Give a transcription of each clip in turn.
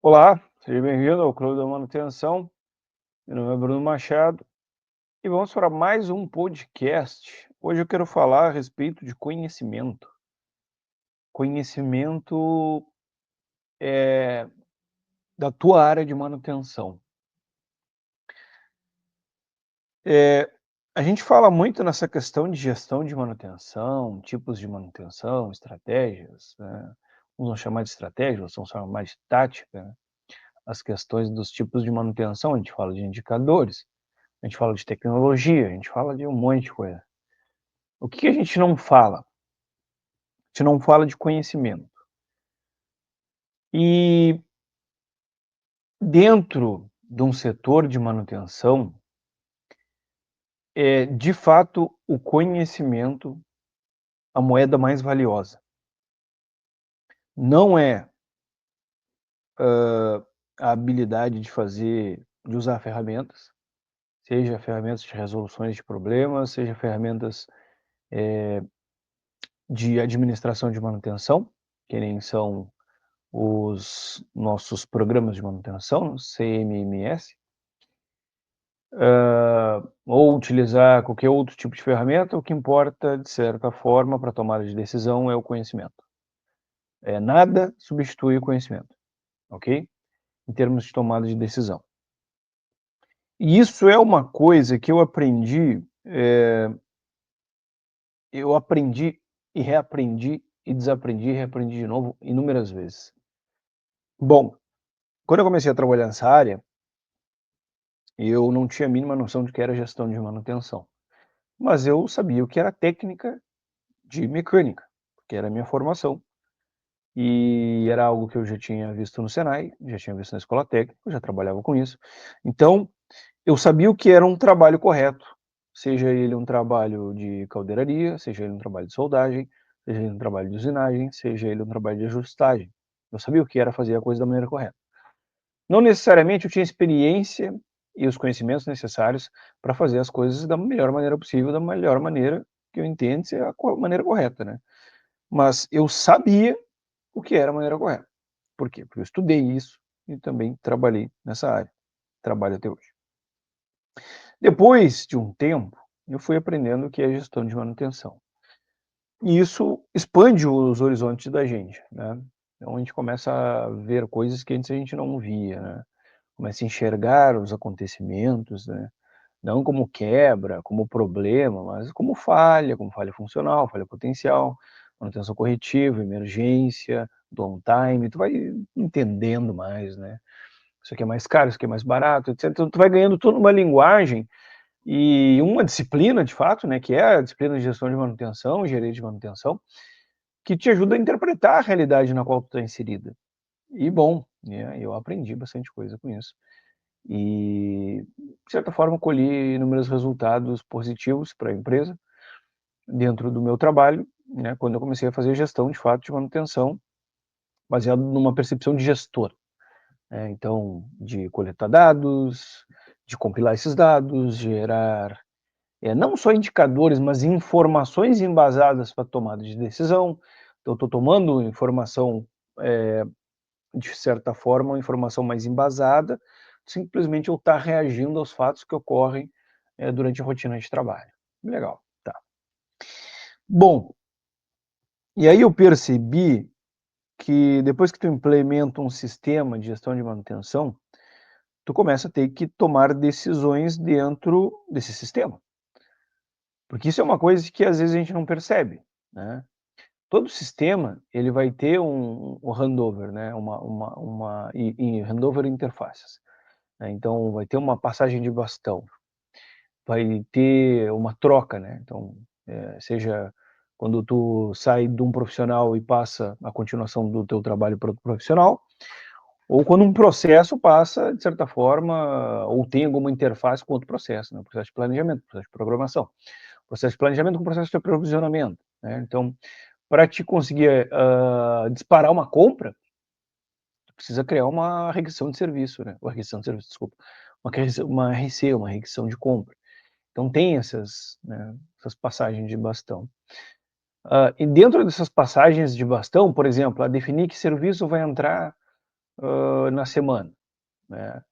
Olá, seja bem-vindo ao Clube da Manutenção. Meu nome é Bruno Machado e vamos para mais um podcast. Hoje eu quero falar a respeito de conhecimento. Conhecimento da tua área de manutenção. A gente fala muito nessa questão de gestão de manutenção, tipos de manutenção, estratégias, né? Uns vão chamar de estratégia, outros vão chamar de tática, né? As questões dos tipos de manutenção, a gente fala de indicadores, a gente fala de tecnologia, a gente fala de um monte de coisa. O que a gente não fala? A gente não fala de conhecimento. E dentro de um setor de manutenção, é de fato o conhecimento a moeda mais valiosa. Não é a habilidade de usar ferramentas, seja ferramentas de resoluções de problemas, seja ferramentas de administração de manutenção, que nem são os nossos programas de manutenção, CMMS, ou utilizar qualquer outro tipo de ferramenta, o que importa, de certa forma, para a tomada de decisão é o conhecimento. Nada substitui o conhecimento, ok? Em termos de tomada de decisão. E isso é uma coisa que eu aprendi e reaprendi e desaprendi e reaprendi de novo inúmeras vezes. Bom, quando eu comecei a trabalhar nessa área, eu não tinha a mínima noção de que era gestão de manutenção, mas eu sabia o que era técnica de mecânica, porque era a minha formação, e era algo que eu já tinha visto no Senai, já tinha visto na escola técnica, eu já trabalhava com isso. Então, eu sabia o que era um trabalho correto, seja ele um trabalho de caldeiraria, seja ele um trabalho de soldagem, seja ele um trabalho de usinagem, seja ele um trabalho de ajustagem. Eu sabia o que era fazer a coisa da maneira correta. Não necessariamente eu tinha experiência e os conhecimentos necessários para fazer as coisas da melhor maneira possível, da melhor maneira que eu entendo ser a maneira correta, né? Mas eu sabia o que era a maneira correta. Por quê? Porque eu estudei isso e também trabalhei nessa área. Trabalho até hoje. Depois de um tempo, eu fui aprendendo o que é gestão de manutenção. E isso expande os horizontes da gente, né? Então a gente começa a ver coisas que antes a gente não via, né? Começa a enxergar os acontecimentos, né? Não como quebra, como problema, mas como falha funcional, falha potencial, manutenção corretiva, emergência, downtime, tu vai entendendo mais, né? Isso aqui é mais caro, isso aqui é mais barato, etc. Então tu vai ganhando toda uma linguagem e uma disciplina, de fato, né, que é a disciplina de gestão de manutenção, gerente de manutenção, que te ajuda a interpretar a realidade na qual tu está inserida. E bom, né, eu aprendi bastante coisa com isso. E, de certa forma, colhi inúmeros resultados positivos para a empresa dentro do meu trabalho, né, quando eu comecei a fazer gestão, de fato, de manutenção, baseado numa percepção de gestor. Né? Então, de coletar dados, de compilar esses dados, gerar não só indicadores, mas informações embasadas para tomada de decisão. Então, eu estou tomando informação, de certa forma, uma informação mais embasada, simplesmente eu estar reagindo aos fatos que ocorrem durante a rotina de trabalho. Legal, tá. Bom, e aí eu percebi que depois que tu implementa um sistema de gestão de manutenção, tu começa a ter que tomar decisões dentro desse sistema. Porque isso é uma coisa que às vezes a gente não percebe, né? Todo sistema ele vai ter um handover, né? E handover interfaces. Né? Então vai ter uma passagem de bastão, vai ter uma troca, né? Então seja quando tu sai de um profissional e passa a continuação do teu trabalho para outro profissional, ou quando um processo passa, de certa forma, ou tem alguma interface com outro processo, né? Processo de planejamento, processo de programação, processo de planejamento com processo de aprovisionamento, né? Então, para te conseguir disparar uma compra, tu precisa criar uma requisição de serviço, né? Uma requisição de serviço, desculpa. Uma RC, uma requisição de compra. Então tem essas, né, essas passagens de bastão. E dentro dessas passagens de bastão, por exemplo, a definir que serviço vai entrar na semana, né,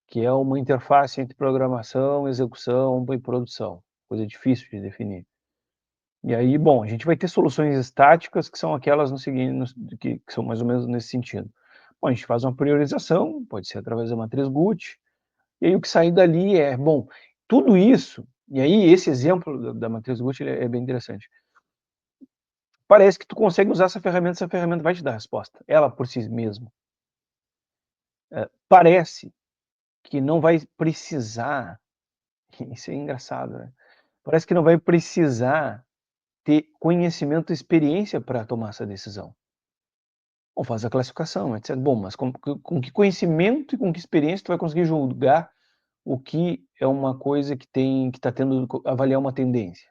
que é uma interface entre programação, execução e produção, coisa difícil de definir. E aí, bom, a gente vai ter soluções estáticas que são aquelas no seguinte, que são mais ou menos nesse sentido. Bom, a gente faz uma priorização, pode ser através da matriz Gucci, e aí o que sair dali é, bom, tudo isso, e aí esse exemplo da matriz Gucci é bem interessante. Parece que tu consegue usar essa ferramenta vai te dar a resposta, ela por si mesma. Parece que não vai precisar, isso é engraçado, né? Parece que não vai precisar ter conhecimento e experiência para tomar essa decisão. Bom, faz a classificação, etc. Bom, mas com que conhecimento e com que experiência tu vai conseguir julgar o que é uma coisa que está tendo, avaliar uma tendência,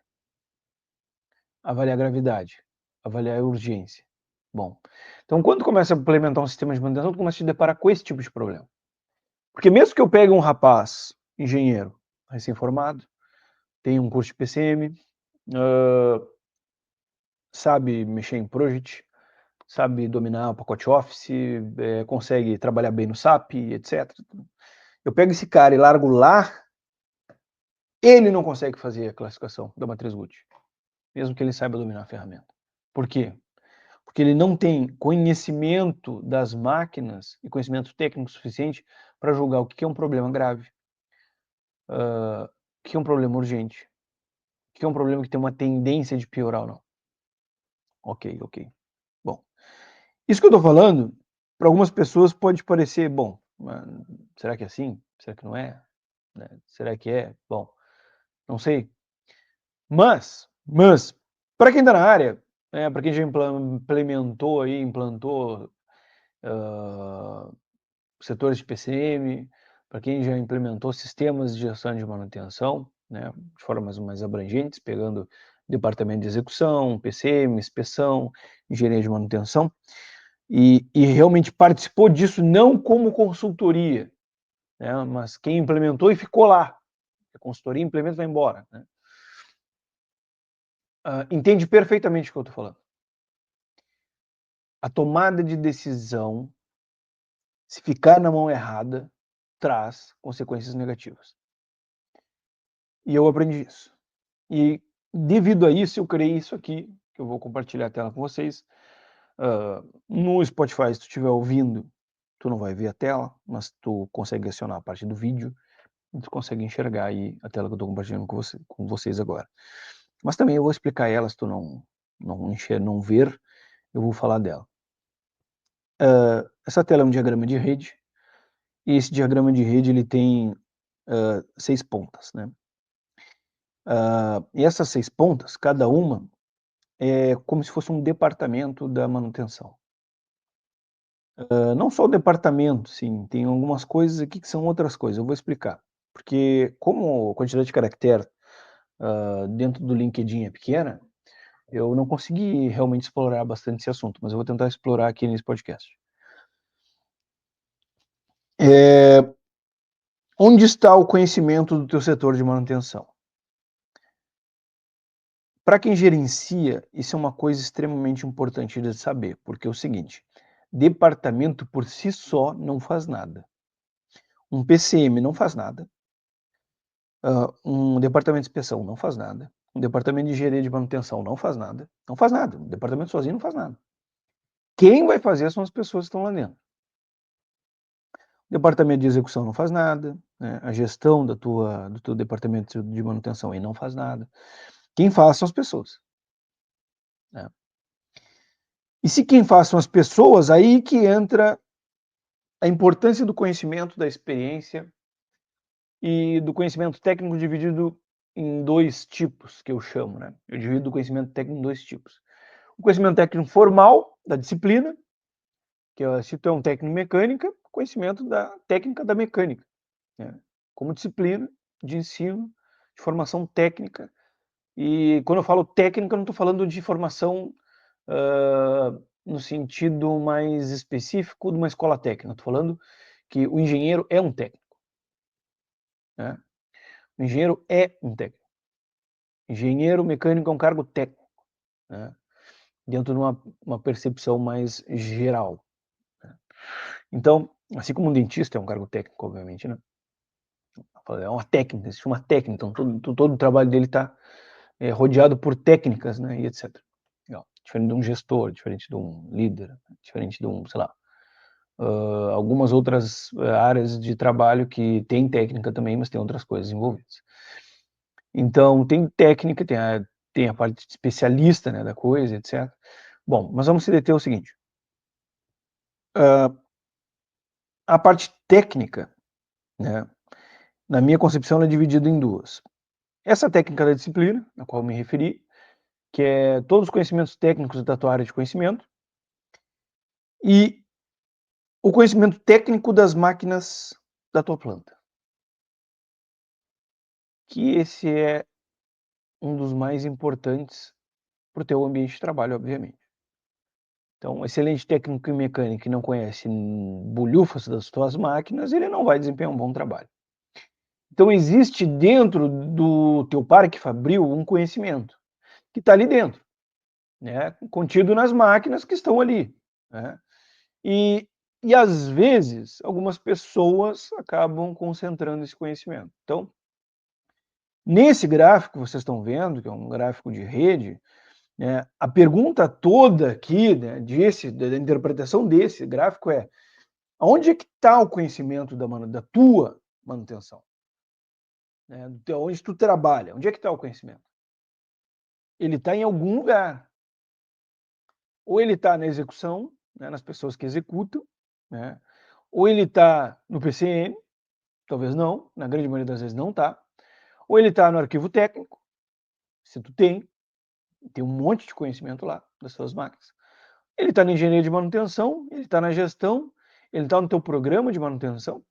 avaliar a gravidade, avaliar a urgência. Bom, então quando começa a implementar um sistema de manutenção, tu começa a te deparar com esse tipo de problema. Porque mesmo que eu pegue um rapaz, engenheiro, recém-formado, tem um curso de PCM, sabe mexer em Project, sabe dominar o pacote Office, consegue trabalhar bem no SAP, etc. Eu pego esse cara e largo lá, ele não consegue fazer a classificação da matriz Gucci, mesmo que ele saiba dominar a ferramenta. Por quê? Porque ele não tem conhecimento das máquinas e conhecimento técnico suficiente para julgar o que é um problema grave, o que é um problema urgente, o que é um problema que tem uma tendência de piorar ou não. Ok. Bom, isso que eu estou falando, para algumas pessoas pode parecer, bom, será que é assim? Será que não é? Será que é? Bom, não sei. Mas para quem está na área, para quem já implantou setores de PCM, para quem já implementou sistemas de gestão de manutenção, né, de formas mais abrangentes, pegando departamento de execução, PCM, inspeção, engenharia de manutenção, e realmente participou disso não como consultoria, né, mas quem implementou e ficou lá. A consultoria implementa e vai embora, né? Entende perfeitamente o que eu estou falando. A tomada de decisão, se ficar na mão errada, traz consequências negativas. E eu aprendi isso. E devido a isso, eu criei isso aqui, que eu vou compartilhar a tela com vocês. No Spotify, se tu estiver ouvindo, tu não vai ver a tela, mas tu consegue acionar a parte do vídeo e tu consegue enxergar aí a tela que eu estou compartilhando com vocês agora. Mas também eu vou explicar ela, se tu não ver, eu vou falar dela. Essa tela é um diagrama de rede, e esse diagrama de rede ele tem 6 pontas, né? E essas 6 pontas, cada uma é como se fosse um departamento da manutenção. Não só o departamento, sim, tem algumas coisas aqui que são outras coisas, eu vou explicar. Porque como a quantidade de caractere dentro do LinkedIn é pequena, eu não consegui realmente explorar bastante esse assunto, mas eu vou tentar explorar aqui nesse podcast. Onde está o conhecimento do teu setor de manutenção? Para quem gerencia, isso é uma coisa extremamente importante de saber, porque é o seguinte, departamento por si só não faz nada. Um PCM não faz nada, um departamento de inspeção não faz nada, um departamento de engenharia de manutenção não faz nada, um departamento sozinho não faz nada. Quem vai fazer são as pessoas que estão lá dentro. O departamento de execução não faz nada, né? A gestão do teu departamento de manutenção aí não faz nada. Quem faz são as pessoas, né? E se quem faz são as pessoas, aí que entra a importância do conhecimento, da experiência e do conhecimento técnico dividido em 2 tipos, que eu chamo, né? Eu divido o conhecimento técnico em 2 tipos. O conhecimento técnico formal, da disciplina, que é, se tu é um técnico em mecânica, conhecimento da técnica da mecânica, né? Como disciplina de ensino, de formação técnica. E quando eu falo técnica, eu não estou falando de formação no sentido mais específico de uma escola técnica. Estou falando que o engenheiro é um técnico, né? O engenheiro é um técnico. Engenheiro mecânico é um cargo técnico, né? Dentro de uma percepção mais geral, né? Então, assim como um dentista é um cargo técnico, obviamente, né? É uma técnica, existe uma técnica, então todo o trabalho dele está rodeado por técnicas, né, e etc. Legal. Diferente de um gestor, diferente de um líder, diferente de um, sei lá, algumas outras áreas de trabalho que tem técnica também, mas tem outras coisas envolvidas. Então, tem técnica, tem a parte especialista, né, da coisa, etc. Bom, mas vamos se deter ao seguinte. A parte técnica, né, na minha concepção, ela é dividida em duas. Essa técnica da disciplina, a qual eu me referi, que é todos os conhecimentos técnicos da tua área de conhecimento, e o conhecimento técnico das máquinas da tua planta. Que esse é um dos mais importantes para o teu ambiente de trabalho, obviamente. Então, um excelente técnico em mecânica que não conhece bulhufas das tuas máquinas, ele não vai desempenhar um bom trabalho. Então, existe dentro do teu parque fabril um conhecimento que está ali dentro, né, contido nas máquinas que estão ali, né? E às vezes, algumas pessoas acabam concentrando esse conhecimento. Então, nesse gráfico que vocês estão vendo, que é um gráfico de rede, né, a pergunta toda aqui, né, da interpretação desse gráfico é: onde é que está o conhecimento da tua manutenção? Né, onde tu trabalha, onde é que está o conhecimento? Ele está em algum lugar. Ou ele está na execução, né, nas pessoas que executam, né, ou ele está no PCM, talvez não, na grande maioria das vezes não está, ou ele está no arquivo técnico, se tu tem um monte de conhecimento lá das suas máquinas. Ele está na engenharia de manutenção, ele está na gestão, ele está no teu programa de manutenção.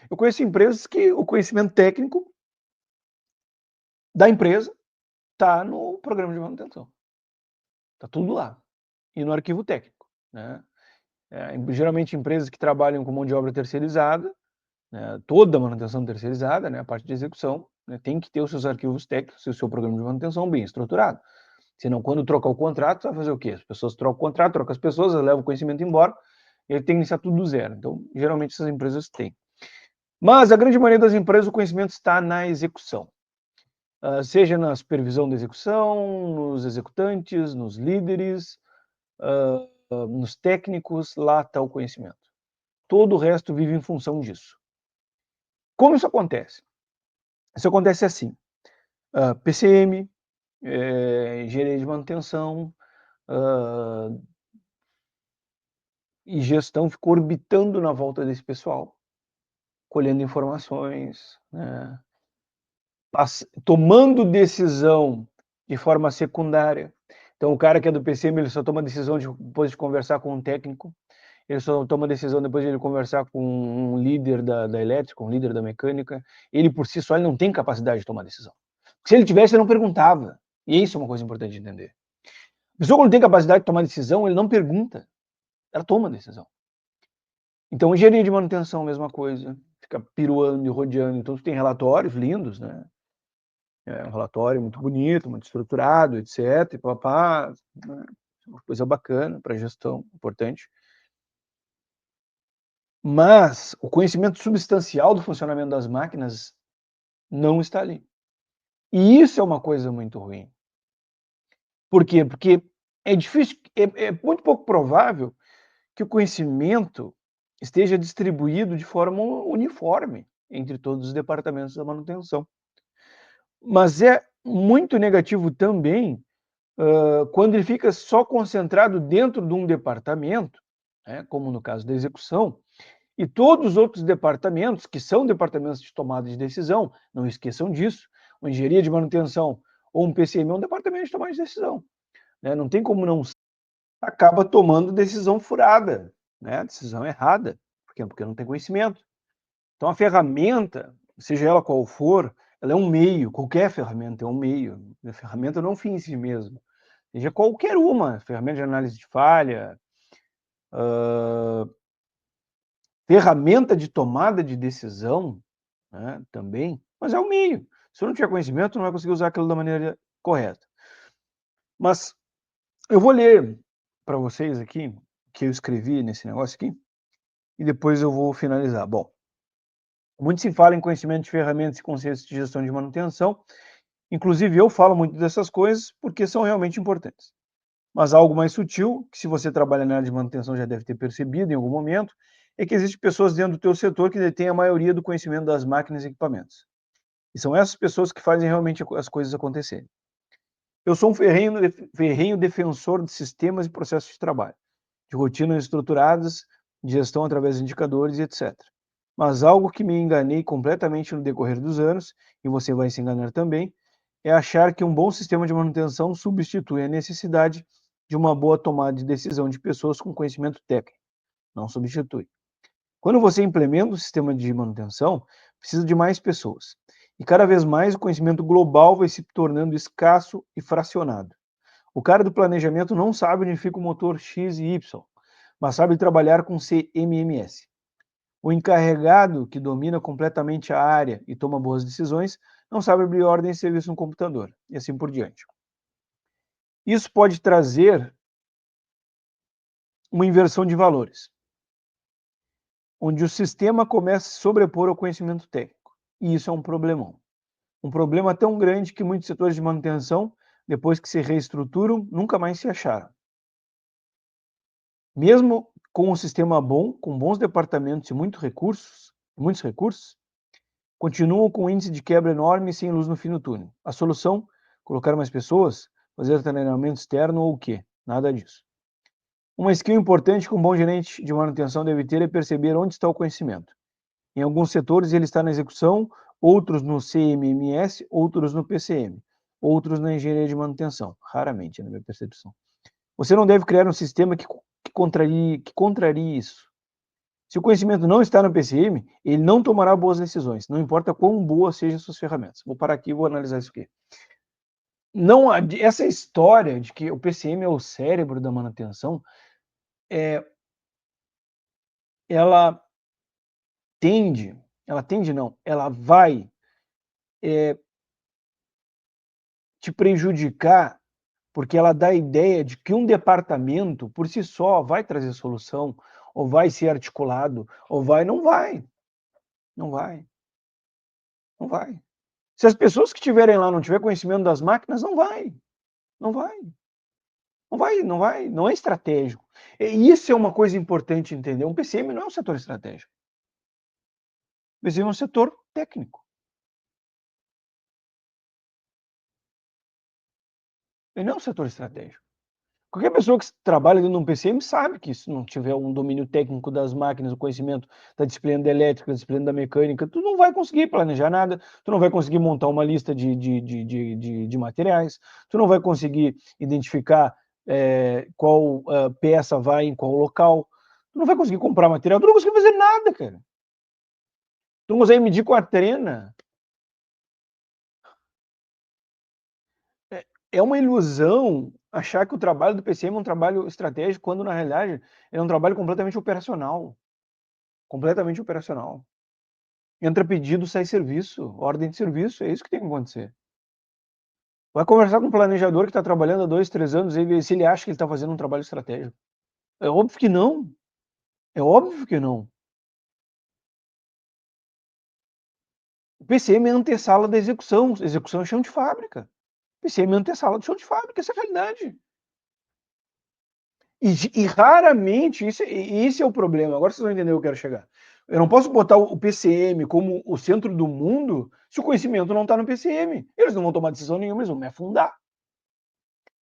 Eu conheço empresas que o conhecimento técnico da empresa está no programa de manutenção. Está tudo lá. E no arquivo técnico, né? Geralmente empresas que trabalham com mão de obra terceirizada, né, toda a manutenção terceirizada, né, a parte de execução, né, tem que ter os seus arquivos técnicos e o seu programa de manutenção bem estruturado. Senão, quando trocar o contrato, vai fazer o quê? As pessoas trocam o contrato, trocam as pessoas, levam o conhecimento embora, e ele tem que iniciar tudo do zero. Então, geralmente, essas empresas têm. Mas, a grande maioria das empresas, o conhecimento está na execução. Seja na supervisão da execução, nos executantes, nos líderes, nos técnicos, lá está o conhecimento. Todo o resto vive em função disso. Como isso acontece? Isso acontece assim: PCM, engenharia de manutenção e gestão ficou orbitando na volta desse pessoal, colhendo informações, né, tomando decisão de forma secundária. Então, o cara que é do PCM, ele só toma decisão depois de conversar com um técnico, ele só toma decisão depois de ele conversar com um líder da elétrica, um líder da mecânica. Ele, por si só, ele não tem capacidade de tomar decisão. Se ele tivesse, ele não perguntava. E isso é uma coisa importante de entender. A pessoa, quando tem capacidade de tomar decisão, ele não pergunta, ela toma decisão. Então, engenharia de manutenção, mesma coisa. Fica piruando e rodeando. Então, tu tem relatórios lindos, né? Um relatório muito bonito, muito estruturado, etc. E papá, né? Uma coisa bacana para gestão, importante. Mas o conhecimento substancial do funcionamento das máquinas não está ali. E isso é uma coisa muito ruim. Por quê? Porque é difícil, é muito pouco provável que o conhecimento esteja distribuído de forma uniforme entre todos os departamentos da manutenção. Mas é muito negativo também quando ele fica só concentrado dentro de um departamento, né, como no caso da execução, e todos os outros departamentos, que são departamentos de tomada de decisão, não esqueçam disso, uma engenharia de manutenção ou um PCM é um departamento de tomada de decisão, né? Não tem como não acaba tomando decisão furada, né? Decisão errada. Por quê? Porque não tem conhecimento. Então a ferramenta, seja ela qual for, ela é um meio, qualquer ferramenta é um meio. A ferramenta não é um fim em si mesmo. Seja qualquer uma, ferramenta de análise de falha, ferramenta de tomada de decisão, né, também, mas é um meio. Se eu não tiver conhecimento, não vai conseguir usar aquilo da maneira correta. Mas eu vou ler para vocês aqui, que eu escrevi nesse negócio aqui, e depois eu vou finalizar. Bom, muito se fala em conhecimento de ferramentas e conceitos de gestão de manutenção. Inclusive, eu falo muito dessas coisas porque são realmente importantes. Mas algo mais sutil, que se você trabalha na área de manutenção já deve ter percebido em algum momento, é que existem pessoas dentro do teu setor que detêm a maioria do conhecimento das máquinas e equipamentos. E são essas pessoas que fazem realmente as coisas acontecerem. Eu sou um ferrenho defensor de sistemas e processos de trabalho, de rotinas estruturadas, de gestão através de indicadores e etc. Mas algo que me enganei completamente no decorrer dos anos, e você vai se enganar também, é achar que um bom sistema de manutenção substitui a necessidade de uma boa tomada de decisão de pessoas com conhecimento técnico. Não substitui. Quando você implementa um sistema de manutenção, precisa de mais pessoas. E cada vez mais o conhecimento global vai se tornando escasso e fracionado. O cara do planejamento não sabe onde fica o motor X e Y, mas sabe trabalhar com CMMS. O encarregado, que domina completamente a área e toma boas decisões, não sabe abrir ordem de serviço no computador, e assim por diante. Isso pode trazer uma inversão de valores, onde o sistema começa a se sobrepor ao conhecimento técnico. E isso é um problemão. Um problema tão grande que muitos setores de manutenção, depois que se reestruturam, nunca mais se acharam. Mesmo com um sistema bom, com bons departamentos e muitos recursos, continuam com um índice de quebra enorme e sem luz no fim do túnel. A solução? Colocar mais pessoas? Fazer treinamento externo ou o quê? Nada disso. Uma skill importante que um bom gerente de manutenção deve ter é perceber onde está o conhecimento. Em alguns setores ele está na execução, outros no CMMS, outros no PCM, outros na engenharia de manutenção. Raramente, na minha percepção. Você não deve criar um sistema que contrarie isso. Se o conhecimento não está no PCM, ele não tomará boas decisões, não importa quão boas sejam suas ferramentas. Vou parar aqui e vou analisar isso aqui. Não, essa história de que o PCM é o cérebro da manutenção, ela ela vai te prejudicar, porque ela dá a ideia de que um departamento, por si só, vai trazer solução, ou vai ser articulado, ou vai, não vai. Não vai. Não vai. Se as pessoas que estiverem lá não tiver conhecimento das máquinas, não vai. Não vai. Não vai, não vai, não é estratégico. E isso é uma coisa importante entender. Um PCM não é um setor estratégico. O PCM é um setor técnico. Ele não é um setor estratégico. Qualquer pessoa que trabalha dentro de um PCM sabe que se não tiver um domínio técnico das máquinas, o conhecimento da disciplina da elétrica, da disciplina da mecânica, tu não vai conseguir planejar nada, tu não vai conseguir montar uma lista de materiais, tu não vai conseguir identificar qual peça vai em qual local, tu não vai conseguir comprar material, tu não vai conseguir fazer nada, cara. Tu não consegue medir com a trena. É uma ilusão achar que o trabalho do PCM é um trabalho estratégico, quando na realidade é um trabalho completamente operacional. Completamente operacional. Entra pedido, sai serviço, ordem de serviço, é isso que tem que acontecer. Vai conversar com um planejador que está trabalhando há 2, 3 anos e se ele acha que ele está fazendo um trabalho estratégico. É óbvio que não. É óbvio que não. O PCM é antessala da execução. Execução é chão de fábrica. O PCM é antessala do chão de fábrica, essa é a realidade. E raramente, esse é o problema. Agora vocês vão entender o que eu quero chegar. Eu não posso botar o PCM como o centro do mundo se o conhecimento não está no PCM. Eles não vão tomar decisão nenhuma, eles vão me afundar.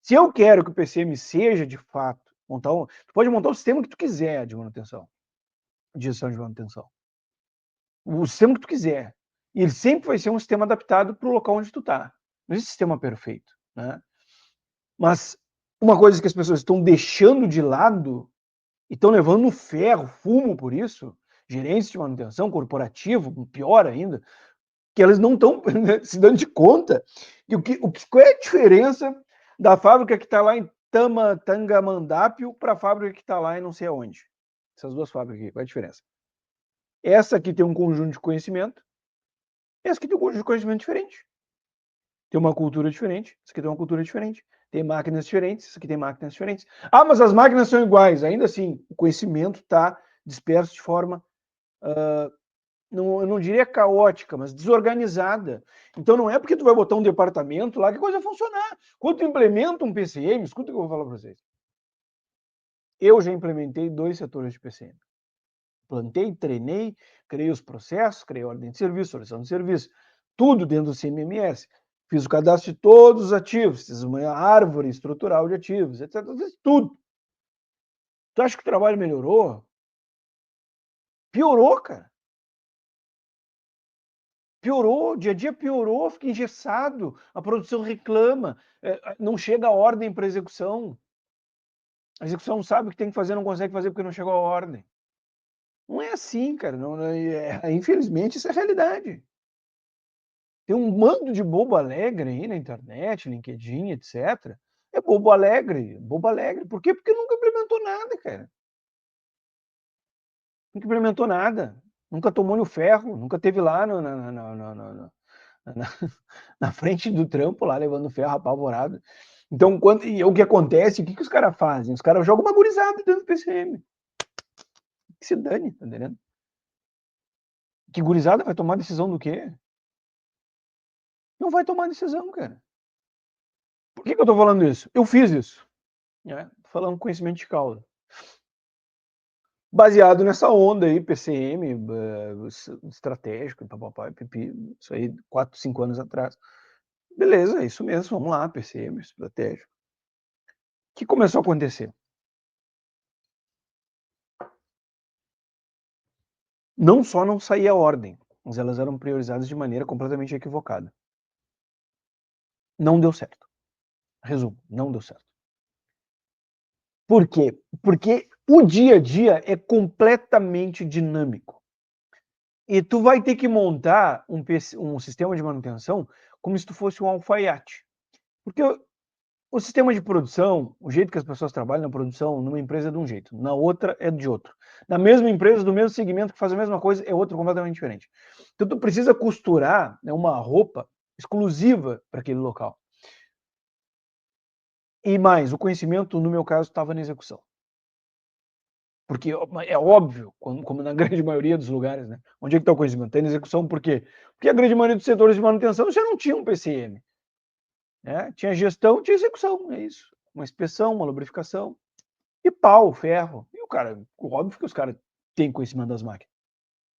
Se eu quero que o PCM seja, de fato, tu pode montar o sistema que tu quiser de manutenção, de gestão de manutenção. O sistema que tu quiser. E ele sempre vai ser um sistema adaptado para o local onde tu está. Não existe sistema perfeito, né? Mas uma coisa que as pessoas estão deixando de lado e estão levando no ferro, fumo por isso, gerentes de manutenção, corporativo, pior ainda, que elas não estão se dando de conta que qual é a diferença da fábrica que está lá em Tangamandápio para a fábrica que está lá em não sei aonde. Essas duas fábricas aqui, qual é a diferença? Essa aqui tem um conjunto de conhecimento, essa aqui tem um conjunto de conhecimento diferente. Tem uma cultura diferente, essa aqui tem uma cultura diferente. Tem máquinas diferentes, essa aqui tem máquinas diferentes. Ah, mas as máquinas são iguais. Ainda assim, o conhecimento está dispersos de forma, eu não diria caótica, mas desorganizada. Então não é porque tu vai botar um departamento lá que a coisa vai funcionar. Quando tu implementa um PCM, escuta o que eu vou falar para vocês. Eu já implementei 2 setores de PCM. Plantei, treinei, criei os processos, criei ordem de serviço, solução de serviço, tudo dentro do CMMS. Fiz o cadastro de todos os ativos, fiz uma árvore estrutural de ativos, etc. Fiz tudo. Tu acha que o trabalho melhorou? Piorou, cara. Piorou, dia a dia piorou, fica engessado, a produção reclama, não chega a ordem para execução. A execução não sabe o que tem que fazer, não consegue fazer porque não chegou a ordem. Não é assim, cara. Infelizmente, isso é a realidade. Tem um bando de bobo alegre aí na internet, LinkedIn, etc. É bobo alegre, bobo alegre. Por quê? Porque nunca implementou nada, cara. Nunca implementou nada. Nunca tomou no ferro, nunca teve lá na frente do trampo, lá levando ferro apavorado. Então, o que acontece, o que os caras fazem? Os caras jogam uma gurizada dentro do PCM. Que se dane, tá entendendo? Que gurizada vai tomar decisão do quê? Não vai tomar decisão, cara. Por que eu tô falando isso? Eu fiz isso. Falando conhecimento de causa. Baseado nessa onda aí, PCM, estratégico, papapá, pipi, isso aí 4, 5 anos atrás. Beleza, é isso mesmo, vamos lá, PCM, estratégico. O que começou a acontecer? Não só não saía a ordem, mas elas eram priorizadas de maneira completamente equivocada. Não deu certo. Resumo, não deu certo. Por quê? Porque o dia a dia é completamente dinâmico. E tu vai ter que montar um sistema de manutenção como se tu fosse um alfaiate. Porque o sistema de produção, o jeito que as pessoas trabalham na produção, numa empresa é de um jeito, na outra é de outro. Na mesma empresa, do mesmo segmento, que faz a mesma coisa, é outro completamente diferente. Então, tu precisa costurar, né, uma roupa exclusiva para aquele local. E mais, o conhecimento, no meu caso, estava na execução. Porque é óbvio, como na grande maioria dos lugares, né? Onde é que está o conhecimento? Tem na execução, por quê? Porque a grande maioria dos setores de manutenção já não tinha um PCM. Né? Tinha gestão, tinha execução, é isso. Uma inspeção, uma lubrificação. E pau, ferro. E o cara, óbvio que os caras têm conhecimento das máquinas.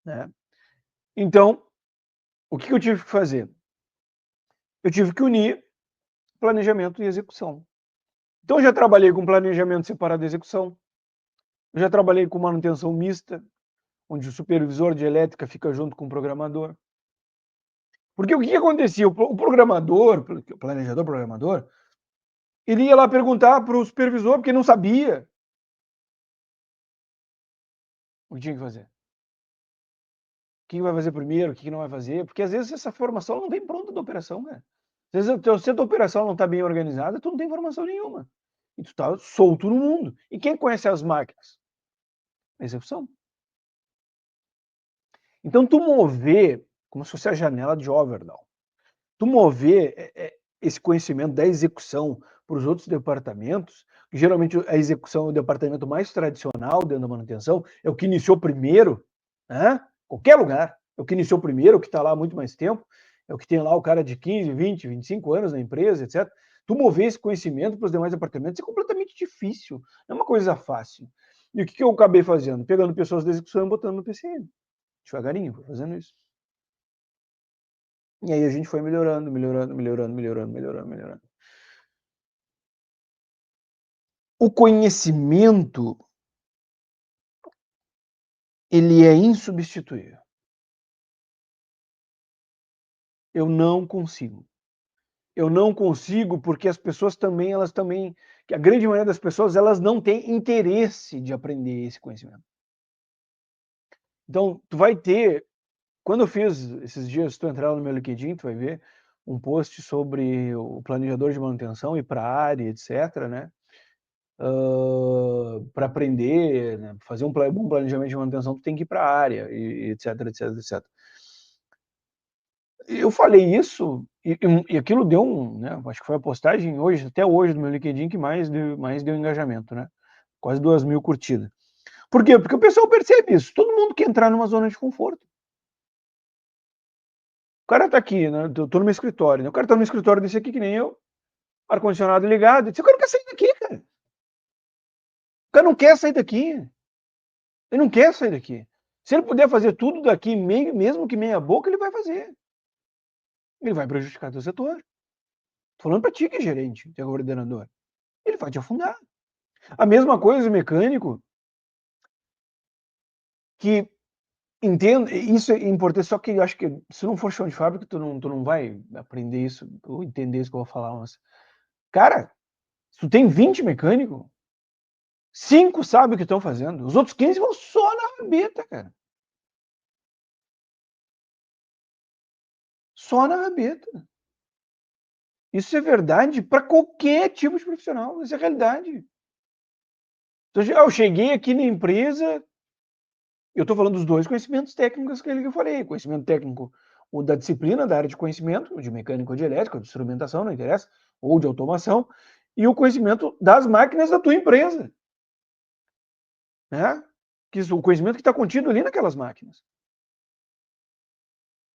Né? Então, o que eu tive que fazer? Eu tive que unir planejamento e execução. Então, eu já trabalhei com planejamento separado da execução. Eu já trabalhei com manutenção mista, onde o supervisor de elétrica fica junto com o programador. Porque o que acontecia? O programador, o planejador, programador, ele ia lá perguntar para o supervisor, porque não sabia o que tinha que fazer. O que vai fazer primeiro, o que não vai fazer, porque às vezes essa formação não vem pronta da operação, cara. Às vezes se a tua operação não está bem organizada, tu não tem informação nenhuma. E tu está solto no mundo. E quem conhece as máquinas? A execução. Então, tu mover, como se fosse a janela de Overdall, tu mover esse conhecimento da execução para os outros departamentos, que geralmente a execução é o departamento mais tradicional dentro da manutenção, é o que iniciou primeiro, né? Qualquer lugar, é o que iniciou primeiro, é o que está lá há muito mais tempo, é o que tem lá o cara de 15, 20, 25 anos na empresa, etc. Tu mover esse conhecimento para os demais departamentos é completamente difícil, não é uma coisa fácil. E o que eu acabei fazendo? Pegando pessoas da execução e botando no PCM. Devagarinho, fui fazendo isso. E aí a gente foi melhorando. O conhecimento, ele é insubstituível. Eu não consigo. Eu não consigo porque as pessoas também, que a grande maioria das pessoas, elas não têm interesse de aprender esse conhecimento. Então, tu vai ter, quando eu fiz esses dias, se tu entrar no meu LinkedIn, tu vai ver um post sobre o planejador de manutenção e para a área, etc, né? Para aprender, né? Fazer um bom planejamento de manutenção, tu tem que ir para a área, e etc, etc, etc. Eu falei isso e aquilo deu né, acho que foi a postagem hoje, até hoje, do meu LinkedIn que mais deu engajamento, né? Quase 2.000 curtidas. Por quê? Porque o pessoal percebe isso. Todo mundo quer entrar numa zona de conforto. O cara tá aqui, né? Eu tô no meu escritório, né? O cara tá no meu escritório desse aqui, que nem eu, ar-condicionado ligado. O cara não quer sair daqui, cara. O cara não quer sair daqui. Ele não quer sair daqui. Se ele puder fazer tudo daqui, mesmo que meia boca, ele vai fazer. Ele vai prejudicar teu setor. Tô falando pra ti que é gerente, que é coordenador. Ele vai te afundar. A mesma coisa o mecânico, que entende, isso é importante, só que eu acho que se não for chão de fábrica, tu não vai aprender isso, ou entender isso que eu vou falar. Mas, cara, se tu tem 20 mecânicos, 5 sabem o que estão fazendo. Os outros 15 vão só na rabeta, cara. Só na rabeta. Isso é verdade para qualquer tipo de profissional. Isso é realidade. Então, eu cheguei aqui na empresa, eu estou falando dos dois conhecimentos técnicos que eu falei. Conhecimento técnico, o da disciplina, da área de conhecimento, de mecânica ou de elétrica, de instrumentação, não interessa, ou de automação, e o conhecimento das máquinas da tua empresa. Né? O conhecimento que está contido ali naquelas máquinas.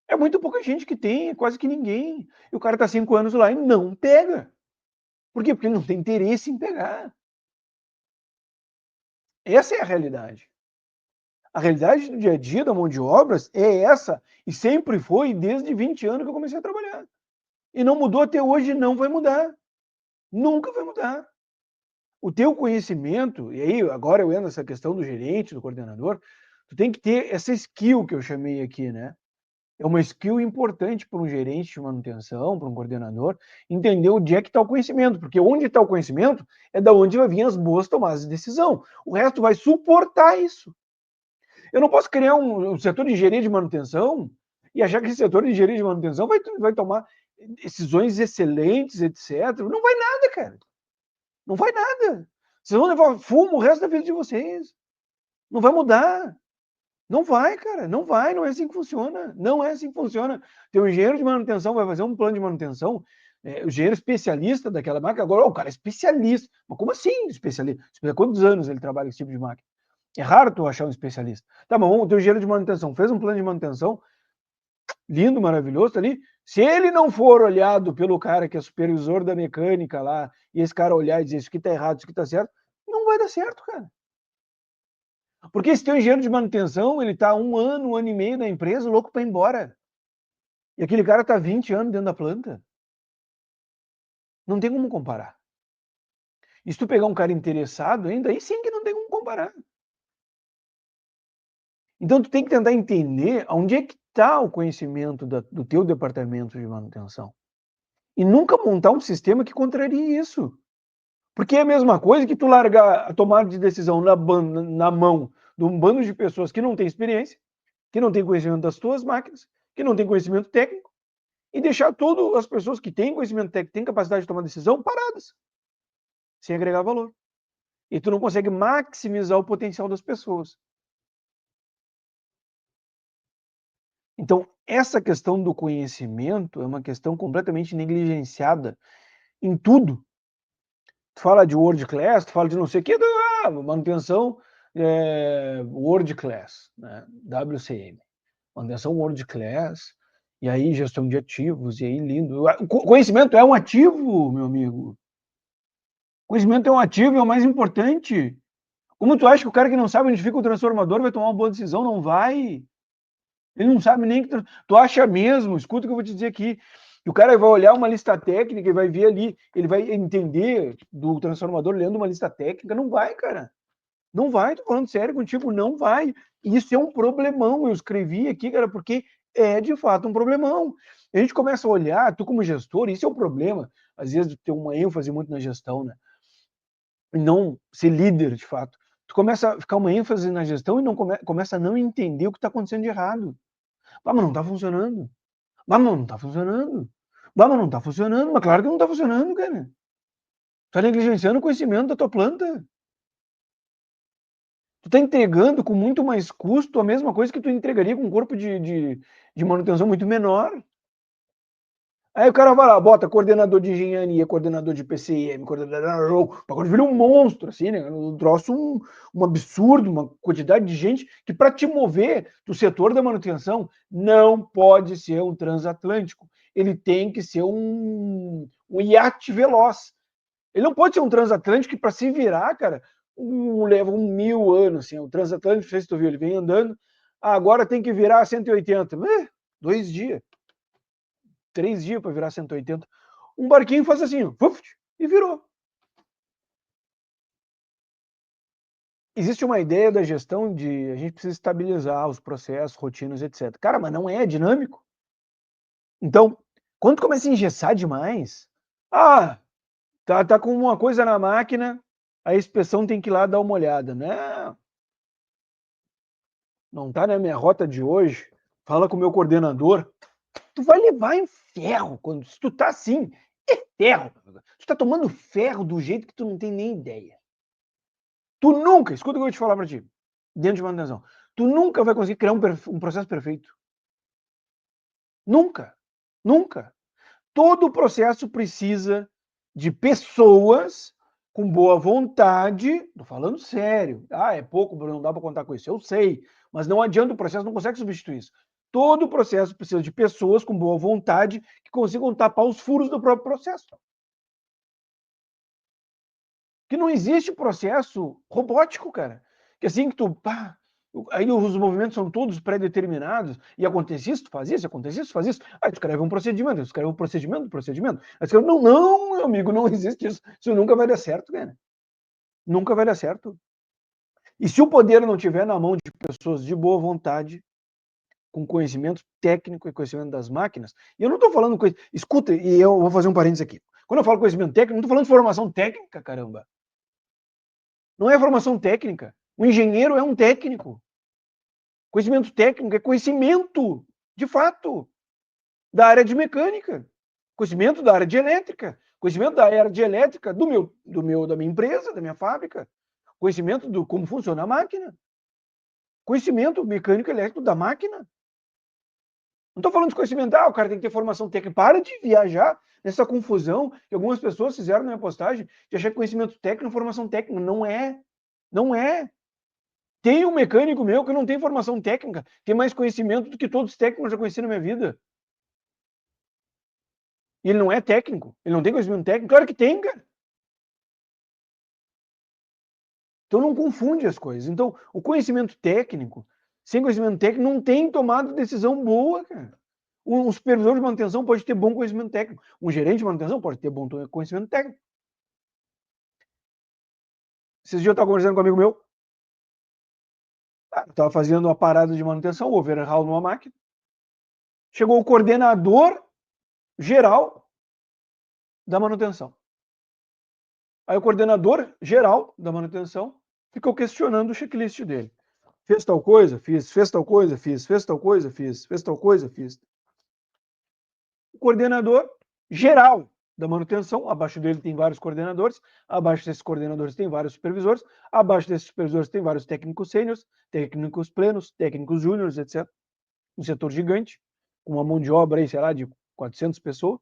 É muito pouca gente que tem, quase que ninguém. E o cara está 5 anos lá e não pega. Por quê? Porque ele não tem interesse em pegar. Essa é a realidade. A realidade do dia a dia da mão de obras é essa, e sempre foi desde 20 anos que eu comecei a trabalhar. E não mudou até hoje, não vai mudar. Nunca vai mudar. O teu conhecimento, e aí agora eu entro nessa questão do gerente, do coordenador, tu tem que ter essa skill que eu chamei aqui, né? É uma skill importante para um gerente de manutenção, para um coordenador, entender onde é que está o conhecimento, porque onde está o conhecimento é da onde vai vir as boas tomadas de decisão. O resto vai suportar isso. Eu não posso criar um setor de engenharia de manutenção e achar que esse setor de engenharia de manutenção vai tomar decisões excelentes, etc. Não vai nada, cara. Não vai nada. Vocês vão levar fumo o resto da vida de vocês. Não vai mudar. Não vai, cara. Não vai. Não é assim que funciona. Não é assim que funciona. Teu engenheiro de manutenção vai fazer um plano de manutenção. O engenheiro especialista daquela máquina. Agora, o cara é especialista. Mas como assim especialista? Quantos anos ele trabalha com esse tipo de máquina? É raro tu achar um especialista. Tá bom, o teu engenheiro de manutenção fez um plano de manutenção lindo, maravilhoso, tá ali. Se ele não for olhado pelo cara que é supervisor da mecânica lá, e esse cara olhar e dizer isso aqui tá errado, isso aqui tá certo, não vai dar certo, cara. Porque esse teu engenheiro de manutenção, ele tá 1 ano e meio na empresa, louco para ir embora. E aquele cara tá 20 anos dentro da planta. Não tem como comparar. E se tu pegar um cara interessado ainda, aí sim que não tem como comparar. Então tu tem que tentar entender onde é que está o conhecimento do teu departamento de manutenção. E nunca montar um sistema que contrarie isso. Porque é a mesma coisa que tu largar a tomada de decisão na mão de um bando de pessoas que não tem experiência, que não tem conhecimento das tuas máquinas, que não tem conhecimento técnico, e deixar todas as pessoas que têm conhecimento técnico, têm capacidade de tomar decisão, paradas, sem agregar valor. E tu não consegue maximizar o potencial das pessoas. Então, essa questão do conhecimento é uma questão completamente negligenciada em tudo. Tu fala de world class, tu fala de não sei o que, manutenção world class, né? WCM. Manutenção world class, e aí gestão de ativos, e aí lindo. O conhecimento é um ativo, meu amigo. O conhecimento é um ativo, é o mais importante. Como tu acha que o cara que não sabe onde fica o transformador vai tomar uma boa decisão? Não vai. Ele não sabe nem que tu acha mesmo, escuta o que eu vou te dizer aqui, que o cara vai olhar uma lista técnica e vai ver ali, ele vai entender do transformador lendo uma lista técnica, não vai, cara. Não vai, tô falando sério contigo, não vai. Isso é um problemão, eu escrevi aqui, cara, porque é de fato um problemão. A gente começa a olhar, tu como gestor, isso é um problema, às vezes ter uma ênfase muito na gestão, né? E não ser líder, de fato. Tu começa a ficar uma ênfase na gestão e não começa a não entender o que está acontecendo de errado. Ah, mas não tá funcionando. Ah, mas não tá funcionando. Ah, mas não tá funcionando. Mas claro que não tá funcionando, cara. Tá negligenciando o conhecimento da tua planta. Tu tá entregando com muito mais custo a mesma coisa que tu entregaria com um corpo de manutenção muito menor. Aí o cara vai lá, bota coordenador de engenharia, coordenador de PCM, coordenador... Agora vira um monstro, assim, né? Um troço, um absurdo, uma quantidade de gente que para te mover do setor da manutenção não pode ser um transatlântico. Ele tem que ser um iate veloz. Ele não pode ser um transatlântico que para se virar, cara, leva 1000 anos, assim. O transatlântico, não sei se tu viu, ele vem andando, agora tem que virar 180. 2 dias. 3 dias para virar 180. Um barquinho faz assim, e virou. Existe uma ideia da gestão de a gente precisa estabilizar os processos, rotinas, etc. Cara, mas não é dinâmico. Então, quando começa a engessar demais, tá com uma coisa na máquina, a inspeção tem que ir lá dar uma olhada. Não tá na minha rota de hoje. Fala com o meu coordenador. Tu vai levar em ferro quando se tu tá assim, é ferro. Tu tá tomando ferro do jeito que tu não tem nem ideia. Tu nunca, escuta o que eu vou te falar para ti, dentro de manutenção, tu nunca vai conseguir criar um processo perfeito. Nunca. Nunca. Todo processo precisa de pessoas com boa vontade. Tô falando sério. É pouco, Bruno, não dá para contar com isso. Eu sei, mas não adianta, o processo não consegue substituir isso. Todo processo precisa de pessoas com boa vontade que consigam tapar os furos do próprio processo. Que não existe processo robótico, cara. Que assim que aí os movimentos são todos pré-determinados, e acontece isso, tu faz isso, acontece isso, faz isso. Aí tu escreve um procedimento, procedimento. Aí tu escreve, não, meu amigo, não existe isso. Isso nunca vai dar certo, cara. Nunca vai dar certo. E se o poder não estiver na mão de pessoas de boa vontade, com conhecimento técnico e conhecimento das máquinas, e eu não estou falando coisa. Escuta, e eu vou fazer um parênteses aqui. Quando eu falo conhecimento técnico, não estou falando de formação técnica, caramba. Não é formação técnica. O engenheiro é um técnico. Conhecimento técnico é conhecimento, de fato, da área de mecânica, conhecimento da área de elétrica, conhecimento da área de elétrica da minha empresa, da minha fábrica, conhecimento do como funciona a máquina, conhecimento mecânico elétrico da máquina. Não estou falando de conhecimento, o cara tem que ter formação técnica. Para de viajar nessa confusão que algumas pessoas fizeram na minha postagem de achar que conhecimento técnico é formação técnica. Não é. Não é. Tem um mecânico meu que não tem formação técnica, tem mais conhecimento do que todos os técnicos que eu já conheci na minha vida. E ele não é técnico, ele não tem conhecimento técnico. Claro que tem, cara. Então não confunde as coisas. Então, o conhecimento técnico, sem conhecimento técnico, não tem tomado decisão boa, cara. Um supervisor de manutenção pode ter bom conhecimento técnico. Um gerente de manutenção pode ter bom conhecimento técnico. Esses dias eu estava conversando com um amigo meu. Eu estava fazendo uma parada de manutenção, overhaul numa máquina. Chegou o coordenador geral da manutenção. Aí o coordenador geral da manutenção ficou questionando o checklist dele. Fez tal coisa? Fiz. Fez tal coisa? Fiz. Fez tal coisa? Fiz. Fez tal coisa? Fiz. O coordenador geral da manutenção, abaixo dele tem vários coordenadores, abaixo desses coordenadores tem vários supervisores, abaixo desses supervisores tem vários técnicos sêniores, técnicos plenos, técnicos júniores, etc. Um setor gigante, com uma mão de obra aí, sei lá, de 400 pessoas,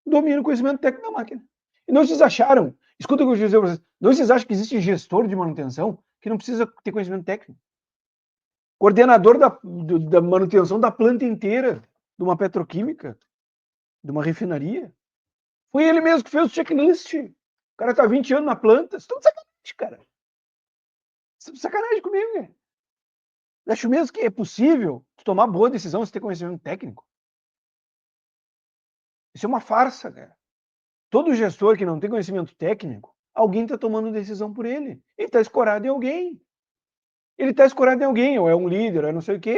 domina o conhecimento técnico da máquina. E não vocês acharam, escuta o que eu vou dizer para vocês, não vocês acham que existe gestor de manutenção que não precisa ter conhecimento técnico? Coordenador da manutenção da planta inteira, de uma petroquímica, de uma refinaria. Foi ele mesmo que fez o checklist. O cara tá 20 anos na planta. Vocês estão de sacanagem, cara. Vocês estão de sacanagem comigo, cara. Acho mesmo que é possível tomar boa decisão se ter conhecimento técnico. Isso é uma farsa, cara. Todo gestor que não tem conhecimento técnico, alguém está tomando decisão por ele. Ele está escorado em alguém. Ele está escorado em alguém, ou é um líder, ou é não sei o quê,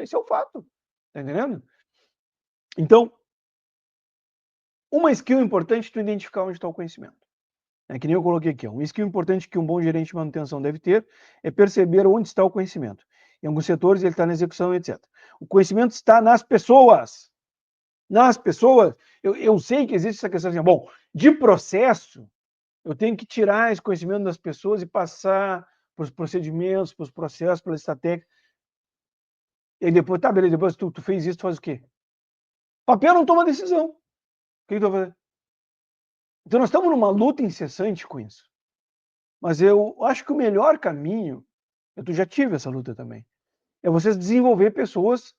esse é o fato. Tá entendendo? Então, uma skill importante é tu identificar onde está o conhecimento. É que nem eu coloquei aqui. Um skill importante que um bom gerente de manutenção deve ter é perceber onde está o conhecimento. Em alguns setores ele está na execução, etc. O conhecimento está nas pessoas. Nas pessoas. Eu sei que existe essa questão assim, bom, de processo, eu tenho que tirar esse conhecimento das pessoas e passar para os procedimentos, para os processos, para a estratégia. E aí depois, beleza, depois tu fez isso, tu faz o quê? Papel não toma decisão. O que tu vai fazer? Então nós estamos numa luta incessante com isso. Mas eu acho que o melhor caminho, eu já tive essa luta também, é você desenvolver pessoas,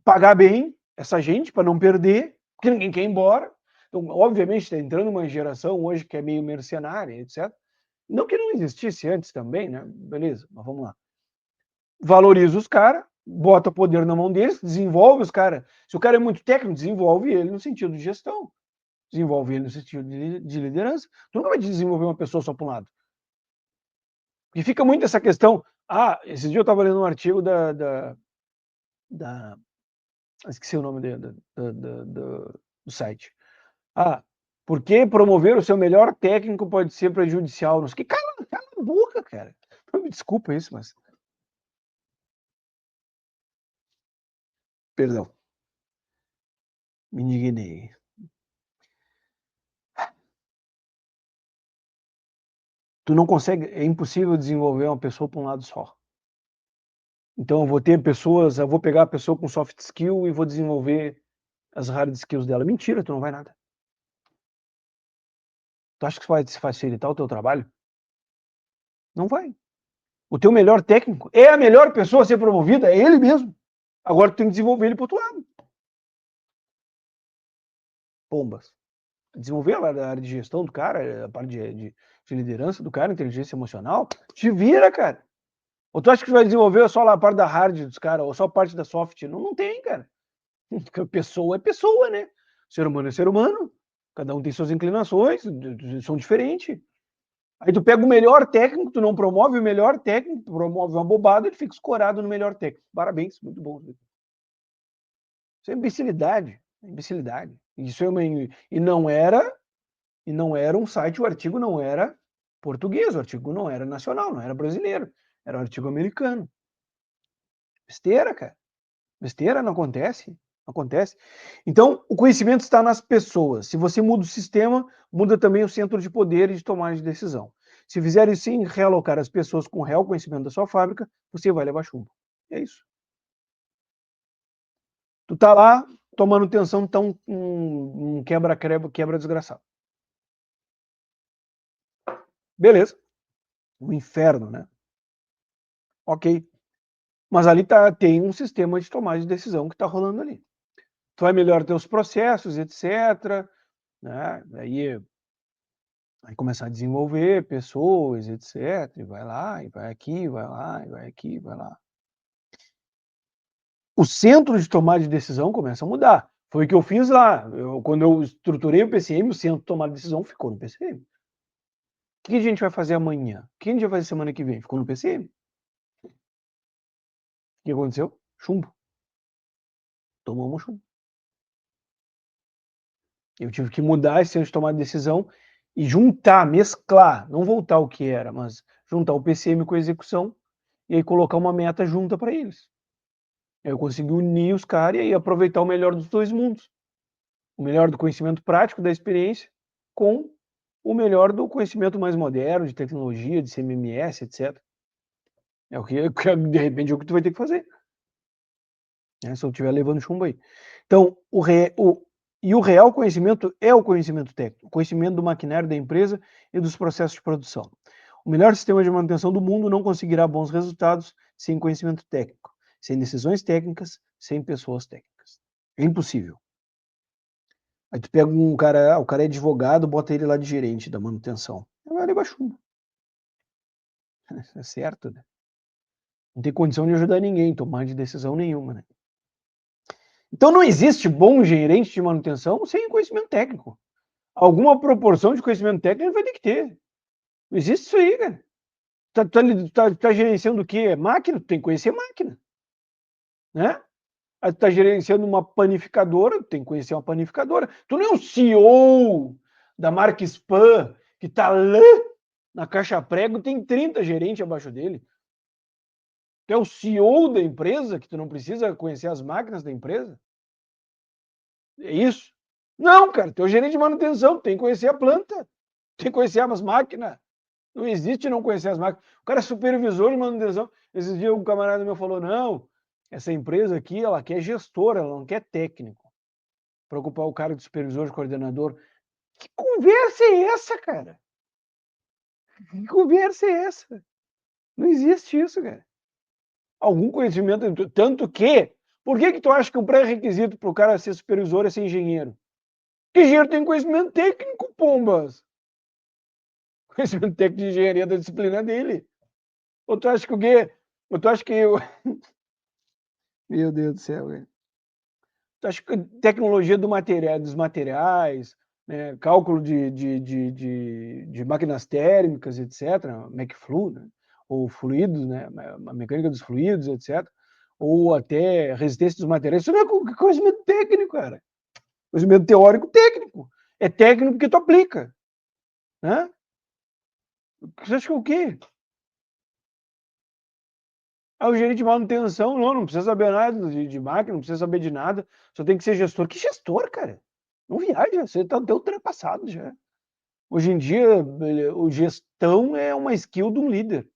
pagar bem essa gente para não perder, porque ninguém quer ir embora. Então, obviamente, está entrando uma geração hoje que é meio mercenária, etc. Não que não existisse antes também, né? Beleza, mas vamos lá. Valoriza os caras, bota poder na mão deles, desenvolve os caras. Se o cara é muito técnico, desenvolve ele no sentido de gestão, desenvolve ele no sentido de liderança. Tu não vai desenvolver uma pessoa só para um lado. E fica muito essa questão. Esse dia eu estava lendo um artigo da esqueci o nome do site. Por que promover o seu melhor técnico pode ser prejudicial? Não sei o que. Cala a boca, cara. Me desculpa isso, mas. Perdão. Me indignei. Tu não consegue, é impossível desenvolver uma pessoa para um lado só. Então eu vou ter pessoas, eu vou pegar a pessoa com soft skill e vou desenvolver as hard skills dela. Mentira, tu não vai nada. Tu acha que isso vai facilitar o teu trabalho? Não vai. O teu melhor técnico é a melhor pessoa a ser promovida, é ele mesmo. Agora tu tem que desenvolver ele para outro lado. Pombas. Desenvolver a área de gestão do cara, a parte de liderança do cara, inteligência emocional, te vira, cara. Ou tu acha que vai desenvolver só lá a parte da hard dos caras, ou só a parte da soft? Não, não tem, cara. Pessoa é pessoa, né? Ser humano é ser humano. Cada um tem suas inclinações, são diferentes. Aí tu pega o melhor técnico, tu não promove o melhor técnico, promove uma bobada, ele fica escorado no melhor técnico. Parabéns, muito bom. Isso é imbecilidade. Imbecilidade. Isso é uma... E não era um site, o artigo não era português, o artigo não era nacional, não era brasileiro, era um artigo americano. Besteira, cara. Besteira, não acontece. Não acontece. Então, o conhecimento está nas pessoas. Se você muda o sistema, muda também o centro de poder e de tomada de decisão. Se fizer isso sem realocar as pessoas com o real conhecimento da sua fábrica, você vai levar chumbo. É isso. Tu tá lá tomando atenção, tá um quebra desgraçado. Beleza. Um inferno, né? Ok. Mas ali tem um sistema de tomada de decisão que está rolando ali. Tu vai melhorar teus processos, etc. Né? Aí começar a desenvolver pessoas, etc. E vai lá, e vai aqui, vai lá, e vai aqui, vai lá. O centro de tomada de decisão começa a mudar. Foi o que eu fiz lá. Quando eu estruturei o PCM, o centro de tomada de decisão ficou no PCM. O que a gente vai fazer amanhã? O que a gente vai fazer semana que vem? Ficou no PCM. O que aconteceu? Chumbo. Tomamos chumbo. Eu tive que mudar esse centro de tomada de decisão e juntar, mesclar, não voltar ao que era, mas juntar o PCM com a execução e aí colocar uma meta junta para eles. Eu consegui unir os caras e aí aproveitar o melhor dos dois mundos. O melhor do conhecimento prático, da experiência, com o melhor do conhecimento mais moderno, de tecnologia, de CMMS, etc. É o que, de repente, é o que tu vai ter que fazer. Né? Se eu estiver levando chumbo aí. Então, o real conhecimento é o conhecimento técnico, o conhecimento do maquinário da empresa e dos processos de produção. O melhor sistema de manutenção do mundo não conseguirá bons resultados sem conhecimento técnico, sem decisões técnicas, sem pessoas técnicas. É impossível. Aí tu pega um cara, o cara é advogado, bota ele lá de gerente da manutenção. Ele vai levar chumbo. É certo, né? Não tem condição de ajudar ninguém, tomar de decisão nenhuma, né? Então não existe bom gerente de manutenção sem conhecimento técnico. Alguma proporção de conhecimento técnico ele vai ter que ter. Não existe isso aí, cara. Tá gerenciando o quê? Máquina? Tu tem que conhecer máquina. Né? Aí tu tá gerenciando uma panificadora, tu tem que conhecer uma panificadora. Tu não é o CEO da marca Spam, que tá lá na caixa prego, tem 30 gerentes abaixo dele. Tu é o CEO da empresa, que tu não precisa conhecer as máquinas da empresa? É isso? Não, cara, tu é o gerente de manutenção, tu tem que conhecer a planta, tem que conhecer as máquinas. Não existe não conhecer as máquinas. O cara é supervisor de manutenção. Esses dias um camarada meu falou, não, essa empresa aqui, ela quer gestor, ela não quer técnico. para ocupar o cargo de supervisor, de coordenador. Que conversa é essa, cara? Que conversa é essa? Não existe isso, cara. Algum conhecimento, tanto que... Por que tu acha que o pré-requisito para o cara ser supervisor é ser engenheiro? Porque engenheiro tem conhecimento técnico, pombas. Conhecimento técnico de engenharia da disciplina dele. Ou tu acha que o quê? Ou tu acha que eu... Meu Deus do céu, velho. Tu acha que tecnologia dos materiais, né, cálculo de máquinas térmicas, etc., McFlu, né, ou fluidos, né, a mecânica dos fluidos, etc., ou até resistência dos materiais, isso não é conhecimento técnico, cara. Conhecimento teórico técnico. É técnico porque tu aplica. Né? Você acha que é o quê? O gerente de manutenção, não precisa saber nada de máquina, não precisa saber de nada, só tem que ser gestor. Que gestor, cara? Não viaja, você está até ultrapassado já. Hoje em dia, o gestão é uma skill de um líder.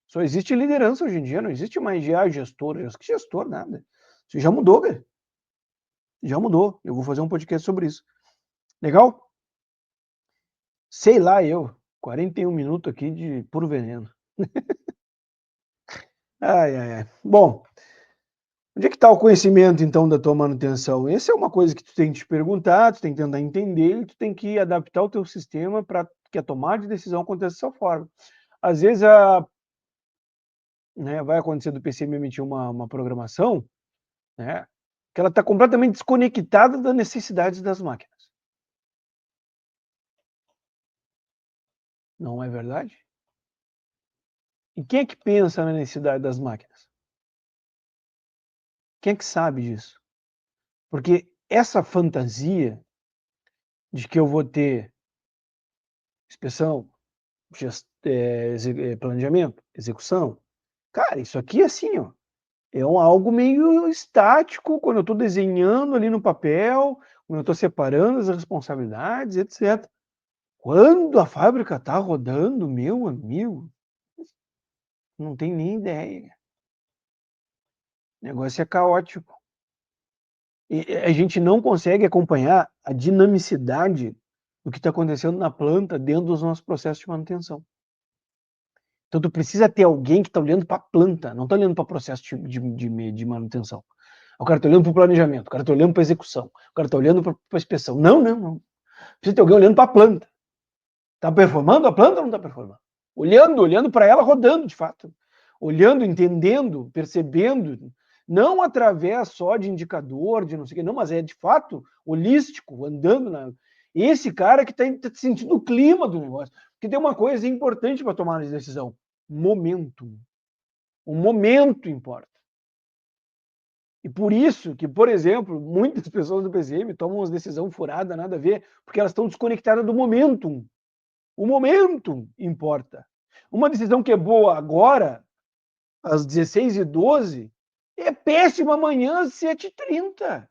Só existe liderança hoje em dia, não existe mais gestor. Que gestor, nada. Isso já mudou, cara. Já mudou. Eu vou fazer um podcast sobre isso. Legal? Sei lá, 41 minutos aqui de puro veneno. Ai. Bom, onde é que está o conhecimento, então, da tua manutenção? Essa é uma coisa que tu tem que te perguntar, tu tem que tentar entender e tu tem que adaptar o teu sistema para que a tomada de decisão aconteça dessa forma. Às vezes, né, vai acontecer do PC me emitir uma programação, né, que ela está completamente desconectada das necessidades das máquinas. Não é verdade? E quem é que pensa na necessidade das máquinas? Quem é que sabe disso? Porque essa fantasia de que eu vou ter inspeção, planejamento, execução, cara, isso aqui assim, ó, é algo meio estático quando eu estou desenhando ali no papel, quando eu estou separando as responsabilidades, etc. Quando a fábrica está rodando, meu amigo, não tem nem ideia. O negócio é caótico. E a gente não consegue acompanhar a dinamicidade do que está acontecendo na planta dentro dos nossos processos de manutenção. Então, tu precisa ter alguém que está olhando para a planta, não está olhando para o processo de manutenção. O cara está olhando para o planejamento, o cara está olhando para a execução, o cara está olhando para a inspeção. Não. Precisa ter alguém olhando para a planta. Está performando a planta ou não está performando? Olhando para ela rodando, de fato. Olhando, entendendo, percebendo, não através só de indicador, de não sei o que, não, mas é de fato holístico, andando na... Esse cara que está sentindo o clima do negócio. Porque tem uma coisa importante para tomar a decisão: momento. O momento importa. E por isso que, por exemplo, muitas pessoas do PCM tomam uma decisão furada, nada a ver, porque elas estão desconectadas do momentum. O momento importa. Uma decisão que é boa agora, às 16h12, é péssima amanhã às 7h30.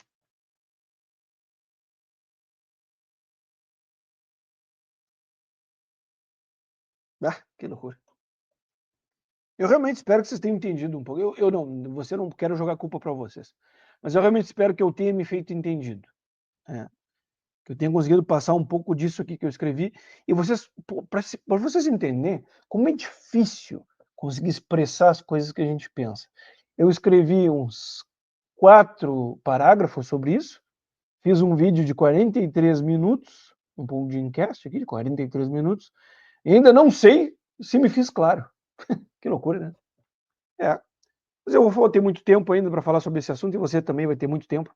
Que loucura. Eu realmente espero que vocês tenham entendido um pouco. Eu não quero jogar culpa para vocês. Mas eu realmente espero que eu tenha me feito entendido. Que eu tenha conseguido passar um pouco disso aqui que eu escrevi. E vocês, para vocês entenderem como é difícil conseguir expressar as coisas que a gente pensa. Eu escrevi uns 4 parágrafos sobre isso. Fiz um vídeo de 43 minutos, um podcast aqui de 43 minutos. E ainda não sei se me fiz claro. Que loucura, né? Mas eu vou ter muito tempo ainda para falar sobre esse assunto e você também vai ter muito tempo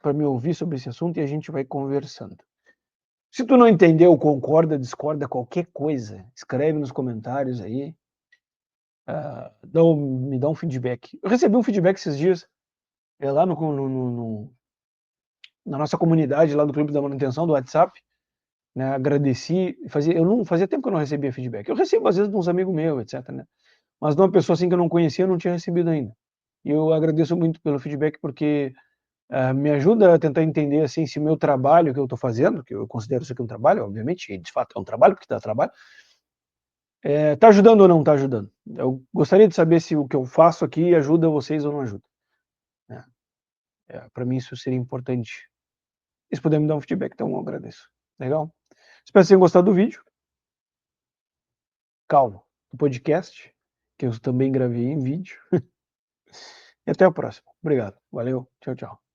para me ouvir sobre esse assunto e a gente vai conversando. Se tu não entendeu, concorda, discorda, qualquer coisa, escreve nos comentários aí. Me dá um feedback. Eu recebi um feedback esses dias, lá na nossa comunidade, lá do Clube da Manutenção, do WhatsApp. Né, agradeci, fazia tempo que eu não recebia feedback. Eu recebo às vezes de uns amigos meus, etc. Né? Mas de uma pessoa assim que eu não conhecia, eu não tinha recebido ainda. E eu agradeço muito pelo feedback porque me ajuda a tentar entender assim se o meu trabalho que eu estou fazendo, que eu considero isso aqui um trabalho, obviamente, e de fato é um trabalho porque dá trabalho, está ajudando ou não está ajudando. Eu gostaria de saber se o que eu faço aqui ajuda vocês ou não ajuda. Para mim isso seria importante E se puder me dar um feedback, então eu agradeço. Legal? Espero que tenham gostado do vídeo. Calma, do podcast, que eu também gravei em vídeo. E até a próxima. Obrigado. Valeu. Tchau, tchau.